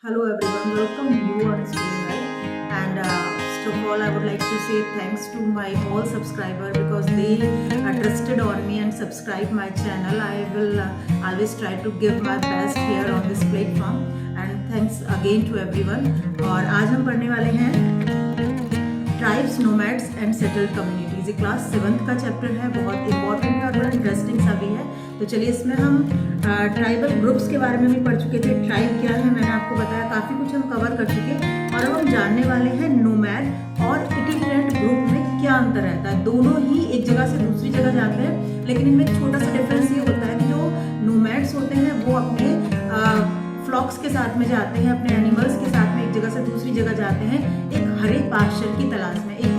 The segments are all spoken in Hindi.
Hello everyone, welcome you on Stream Live. And first of all, I would like to say thanks to my all subscriber because they trusted on me and subscribe my channel. I will always try to give my best here on this platform. And thanks again to everyone. और आज हम पढ़ने वाले हैं tribes, nomads and settled communities. ये क्लास 7th का चैप्टर है, बहुत इंपॉर्टेंट है और बड़ा इंटरेस्टिंग सा भी है। तो चलिए, इसमें हम ट्राइबल ग्रुप्स के बारे में भी पढ़ चुके थे। ट्राइब क्या है मैंने आपको बताया, काफ़ी कुछ हम कवर कर चुके हैं। और अब हम जानने वाले हैं नोमैड और इटिनेरेंट ग्रुप में क्या अंतर रहता है। दोनों ही एक जगह से दूसरी जगह जाते हैं, लेकिन इनमें एक छोटा सा डिफरेंस ये होता है कि जो नोमैड्स होते हैं वो अपने फ्लॉक्स के साथ में जाते हैं, अपने एनिमल्स के साथ में एक जगह से दूसरी जगह जाते हैं एक हरे पास्चर की तलाश में। एक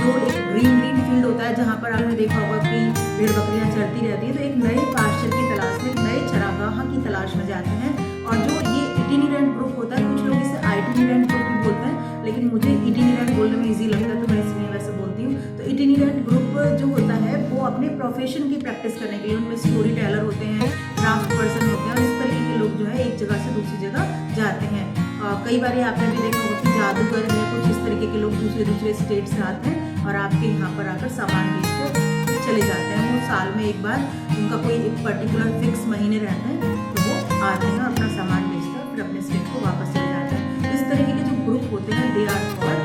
ग्रीन फील्ड होता है जहाँ पर आपने देखा होगा कि भेड़ बकरियाँ चरती रहती है, तो एक नए पास्चर की तलाश में, एक नए चरागाह की तलाश में जाते हैं। और जो ये इटिनेरेंट ग्रुप होता है, कुछ लोग इसे आइटिनेरेंट ग्रुप भी बोलते हैं, लेकिन मुझे इटिनेरेंट बोलने में ईजी लगता है तो मैं इसलिए वैसे बोलती हूँ। तो इटिनेरेंट ग्रुप जो होता है वो अपने प्रोफेशन की प्रैक्टिस करने के लिए, उनमें स्टोरी टेलर होते हैं, क्राफ्ट पर्सन होते हैं, और इस तरीके के लोग जो है एक जगह से दूसरी जगह जाते हैं। कई बार आपने भी देखा होगा कि जादूगर है, कुछ इस तरीके के लोग दूसरे स्टेट से आते हैं और आपके यहाँ पर आकर सामान बेच कर चले जाते हैं। वो साल में एक बार, उनका कोई एक पर्टिकुलर फिक्स महीने रहते हैं, तो वो आते हैं अपना सामान बेचकर फिर अपने स्टेट को वापस चले जाते हैं। इस तरीके के जो ग्रुप होते हैं दे आर कॉल्ड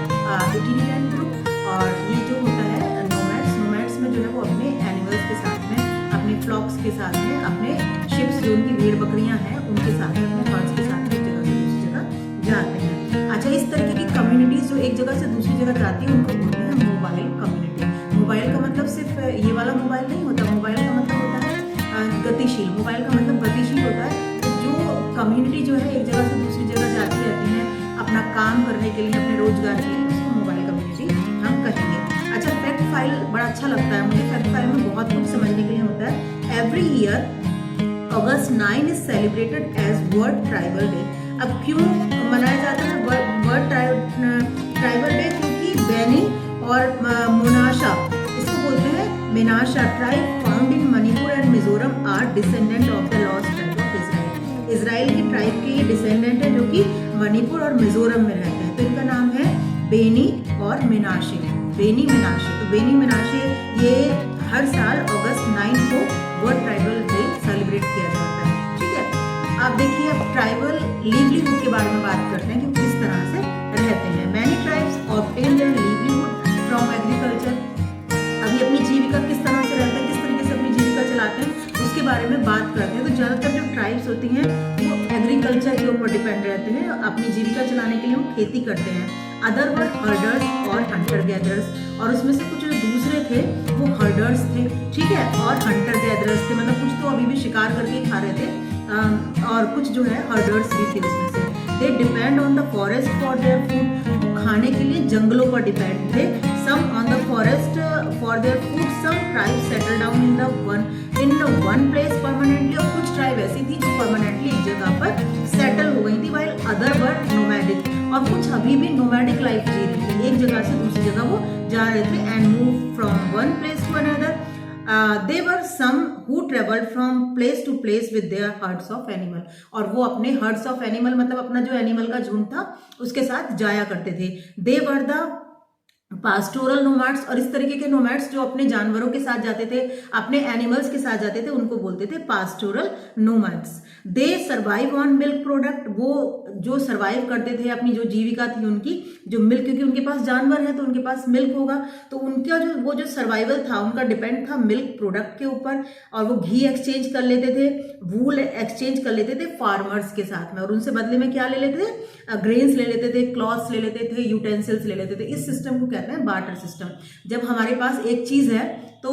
इटिनेरेंट ग्रुप। और ये जो होता है नोमैड्स में जो है वो अपने एनिमल्स के साथ में, अपने फ्लॉक्स के साथ में, अपने शिप्स जो उनकी भेड़ बकरियां हैं उनके साथ में, अपने हर्ड्स के साथ में एक जगह से दूसरी जगह जाते हैं। अच्छा, इस तरीके की कम्युनिटीज जो एक जगह से दूसरी जगह जाती है उनको बोलते हैं मोबाइल कम्युनिटी। मोबाइल का मतलब सिर्फ ये वाला मोबाइल नहीं होता, मोबाइल का मतलब होता है गतिशील। मोबाइल का मतलब गतिशील होता है। तो जो कम्युनिटी जो है एक जगह से दूसरी जगह जाती रहती है अपना काम करने के लिए, अपने रोजगार के लिए, उसको मोबाइल कम्युनिटी हम कहेंगे। अच्छा, फैक्ट फाइल बड़ा अच्छा लगता है मुझे। फैक्ट फाइल में बहुत कुछ समझने के लिए होता है। Every year August 9 is celebrated as World Tribal Day. अब क्यों मनाया जाता है वर्ल्ड ट्राइबल डे? क्योंकि बेनी और मोनाशा, इसको बोलते हैं Menashe tribe found in Manipur and Mizoram are descendant of the lost tribe of Israel. Israel की ट्राइब के ये डिसेंडेंट है जो कि मणिपुर और मिजोरम में रहते हैं। तो इनका नाम है बेनी और मिनाशे, बेनी मिनाशे। तो बेनी मिनाशे ये हर साल अगस्त 9 को वर्ल्ड ट्राइबल डे सेलिब्रेट किया जाता है। ठीक है, आप देखिए, अब ट्राइबल लिवलीहुड के बारे में बात करते हैं कि किस तरह से रहते हैं। Many tribes obtain their livelihood from agriculture. अभी अपनी जीविका किस तरह से रहते हैं, किस तरीके से अपनी जीविका चलाते हैं, उसके बारे में बात करते हैं। तो ज़्यादातर जो ट्राइब्स होती हैं वो एग्रीकल्चर के ऊपर डिपेंड रहते हैं। अपनी जीविका चलाने के लिए हम खेती करते हैं। अदर वर हर्डर्स और हंटर गैदरर्स, और उसमें से कुछ जो दूसरे थे वो हर्डर्स थे, ठीक है, और हंटर गैदरर्स थे। मतलब कुछ तो अभी भी शिकार करके खा रहे थे, और कुछ जो है हर्डर्स भी थे उसमें से। They depend on the forest for their food. खाने के लिए जंगलों पर डिपेंड थे। Some on the forest for their food. Some tribe settle down in one place permanently. और कुछ ट्राइब ऐसी थी जो परमानेंटली एक जगह पर सेटल हो गई थी, वाइल अदर वर नोमैडिक। और कुछ अभी भी नोमैडिक लाइफ जी रही थी, एक जगह से दूसरी जगह वो जा रहे थे। And move from one place to another. They were some who traveled from place to place with their herds of animal। और वो अपने herds of animal मतलब अपना जो एनिमल का झुंड था उसके साथ जाया करते थे। They were the pastoral nomads. और इस तरीके के नोमैड्स जो अपने जानवरों के साथ जाते थे, अपने एनिमल्स के साथ जाते थे, उनको बोलते थे pastoral nomads. They survive on milk product. वो जो सर्वाइव करते थे, अपनी जो जीविका थी उनकी, जो मिल्क, क्योंकि उनके पास जानवर है तो उनके पास मिल्क होगा, तो उनका जो सर्वाइवल था उनका डिपेंड था मिल्क प्रोडक्ट के ऊपर। और वो घी एक्सचेंज कर लेते थे, वूल एक्सचेंज कर लेते थे फार्मर्स के साथ में, और उनसे बदले में क्या ले लेते थे? ग्रेन्स ले लेते थे, क्लॉथ्स ले लेते थे, यूटेंसिल्स ले लेते थे। इस सिस्टम को कहते हैं बार्टर सिस्टम। जब हमारे पास एक चीज़ है तो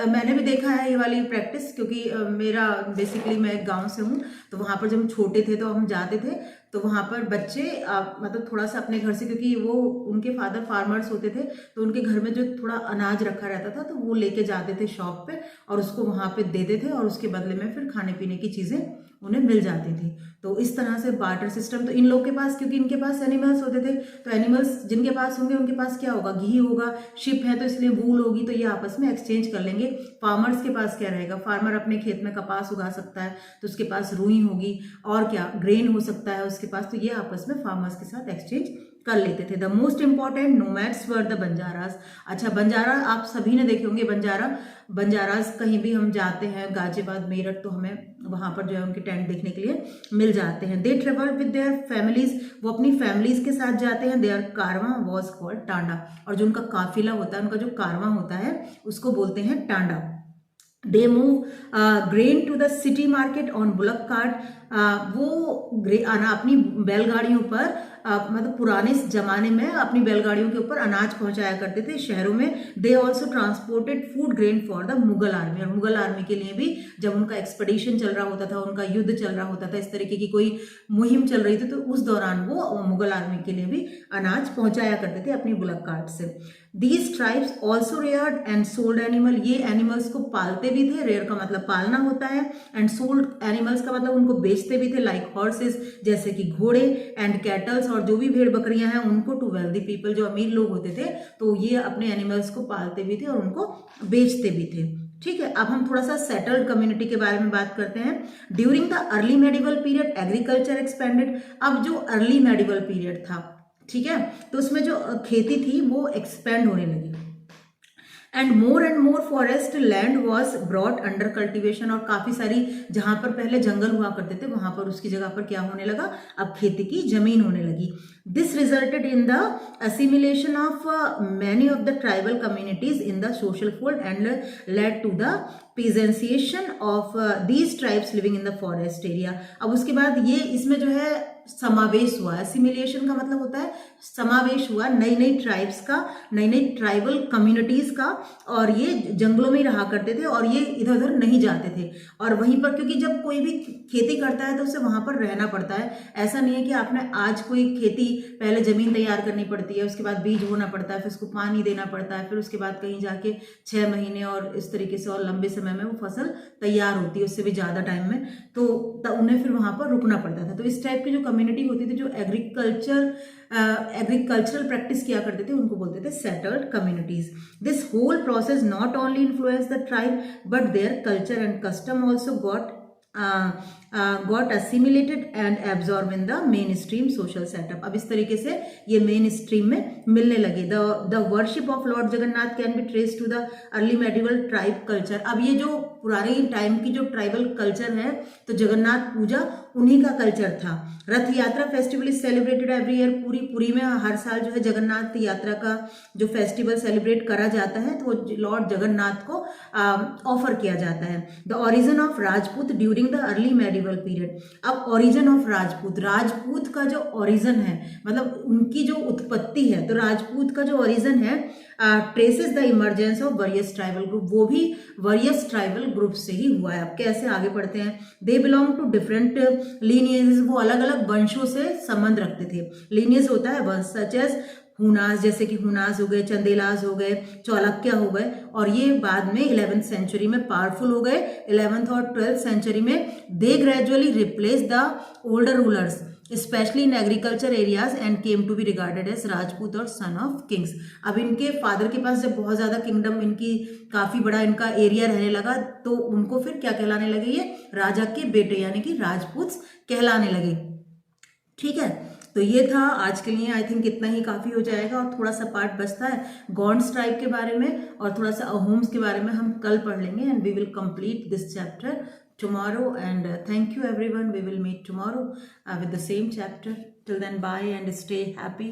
मैंने भी देखा है ये वाली प्रैक्टिस, क्योंकि मेरा बेसिकली मैं एक गांव से हूँ, तो वहाँ पर जब हम छोटे थे तो हम जाते थे, तो वहाँ पर बच्चे मतलब थोड़ा सा अपने घर से, क्योंकि वो उनके फादर फार्मर्स होते थे, तो उनके घर में जो थोड़ा अनाज रखा रहता था तो वो लेके जाते थे शॉप पे और उसको वहाँ पे देते थे, और उसके बदले में फिर खाने पीने की चीज़ें उन्हें मिल जाती थी। तो इस तरह से बार्टर सिस्टम। तो इन लोग के पास, क्योंकि इनके पास एनिमल्स होते थे, तो एनिमल्स जिनके पास होंगे उनके पास क्या होगा? घी होगा। शिप है तो इसलिए वूल होगी, तो ये ये आपस में एक्सचेंज कर लेंगे। फार्मर्स के पास क्या रहेगा, फार्मर अपने खेत में कपास उगा सकता है तो उसके पास रुई होगी, और क्या ग्रेन हो सकता है उसके पास, तो ये आपस में फार्मर्स के साथ एक्सचेंज कर लेते थे। The most important nomads were the Banjaras. अच्छा, बंजारा आप सभी ने देखे होंगे, बंजारास कहीं भी हम जाते हैं, गाजियाबाद, मेरठ, तो हमें वहां पर जो है उनके टेंट देखने के लिए मिल जाते हैं। They travel with their families, वो अपनी फैमिलीज के साथ जाते हैं। There Karwaan was called Tanda, और जो उनका काफिला होता है, उनका जो कारवां होता है उसको बोलते हैं टांडा। They move grain to the city market on bullock cart. वो अपनी बैलगाड़ियों पर मतलब पुराने जमाने में अपनी बैलगाड़ियों के ऊपर अनाज पहुंचाया करते थे शहरों में। They also transported food grain for the Mughal army, और मुगल आर्मी के लिए भी जब उनका एक्सपेडिशन चल रहा होता था, उनका युद्ध चल रहा होता था, इस तरीके की कोई मुहिम चल रही थी, तो उस दौरान वो मुगल आर्मी के लिए भी अनाज पहुंचाया करते थे अपनी बुलक कार्ट से। These tribes also reared and sold animal, ये एनिमल्स को पालते भी थे, रेयर का मतलब पालना होता है, एंड सोल्ड एनिमल्स का मतलब उनको बेचते भी थे, लाइक हॉर्सेस, जैसे कि घोड़े, एंड कैटल्स, और जो भी भेड़ बकरियां हैं उनको, टू वेल्दी पीपल, जो अमीर लोग होते थे तो ये अपने एनिमल्स को पालते भी थे और उनको बेचते भी थे। ठीक है, अब हम थोड़ा सा सेटल्ड कम्युनिटी के बारे में बात करते हैं। During the early medieval period agriculture expanded. अब जो अर्ली मेडिवल पीरियड था, ठीक है, तो उसमें जो खेती थी वो एक्सपेंड होने लगी, and more forest land was brought under cultivation, और काफी सारी जहां पर पहले जंगल हुआ करते थे वहां पर उसकी जगह पर क्या होने लगा, अब खेती की जमीन होने लगी। This resulted in the assimilation of many of the tribal communities in the social fold and led to the peasantisation of these tribes living in the forest area. अब उसके बाद ये इसमें जो है समावेश हुआ, एसिमिलेशन का मतलब होता है समावेश हुआ नई नई ट्राइब्स का, नई नई ट्राइबल कम्युनिटीज का, और ये जंगलों में रहा करते थे और ये इधर उधर नहीं जाते थे। और वहीं पर, क्योंकि जब कोई भी खेती करता है तो उसे वहां पर रहना पड़ता है। ऐसा नहीं है कि आपने आज कोई खेती, पहले जमीन तैयार करनी पड़ती है, उसके बाद बीज बोना पड़ता है, फिर उसको पानी देना पड़ता है, फिर उसके बाद कहीं जाके 6 महीने और इस तरीके से और लंबे समय में वो फसल तैयार होती है, उससे भी ज्यादा टाइम में, तो उन्हें फिर वहां पर रुकना पड़ता था। तो इस टाइप की जो कम्युनिटी होती थी, जो एग्रीकल्चरल प्रैक्टिस किया करते थे, उनको बोलते थे settled communities. This whole process not only influence the tribe but their culture and custom also got assimilated and absorbed in the mainstream social setup। अब इस तरीके से ये मेन स्ट्रीम में मिलने लगे। The worship of Lord Jagannath can be trace to the early medieval tribe culture. अब ये जो पुराने टाइम की जो ट्राइबल कल्चर है, तो जगन्नाथ पूजा उन्हीं का कल्चर था। रथ यात्रा festival is celebrated every year. Puri में हर साल जो है जगन्नाथ यात्रा का जो फेस्टिवल सेलिब्रेट करा जाता है, तो वो लॉर्ड जगन्नाथ को ऑफर किया जाता है। The origin of Rajput during the early medieval period. अब ओरिजिन ऑफ राजपूत का जो ओरिजिन है, मतलब उनकी जो उत्पत्ति है, तो राजपूत का जो ओरिजिन है traces the emergence of various tribal group, वो भी वरियस ट्राइबल ग्रुप से ही हुआ है। अब कैसे आगे बढ़ते हैं। दे बिलोंग टू डिफरेंट लीनियजेस, वो अलग अलग वंशों से संबंध रखते थे। लीनियज होता है वंश, सच एज हुनास, जैसे कि हुनास हो गए, चंदेलास हो गए, चौलक्य हो गए, और ये बाद में 11th सेंचुरी में पावरफुल हो गए। 11th और 12th सेंचुरी में they gradually replace the older rulers specially in agriculture areas and came to be regarded as Rajput और सन ऑफ किंग्स। अब इनके फादर के पास जब बहुत ज्यादा किंगडम, इनकी काफी बड़ा इनका एरिया रहने लगा, तो उनको फिर क्या कहलाने लगे, ये राजा के बेटे यानी कि राजपूत कहलाने लगे। ठीक है, तो ये था आज के लिए। आई थिंक इतना ही काफी हो जाएगा, और थोड़ा सा पार्ट बचता है गॉन्ड्स ट्राइब के बारे में और थोड़ा सा अहोम्स के बारे में हम कल पढ़ लेंगे, and we will complete this chapter tomorrow, and thank you everyone. We will meet tomorrow with the same chapter. Till then, bye and stay happy.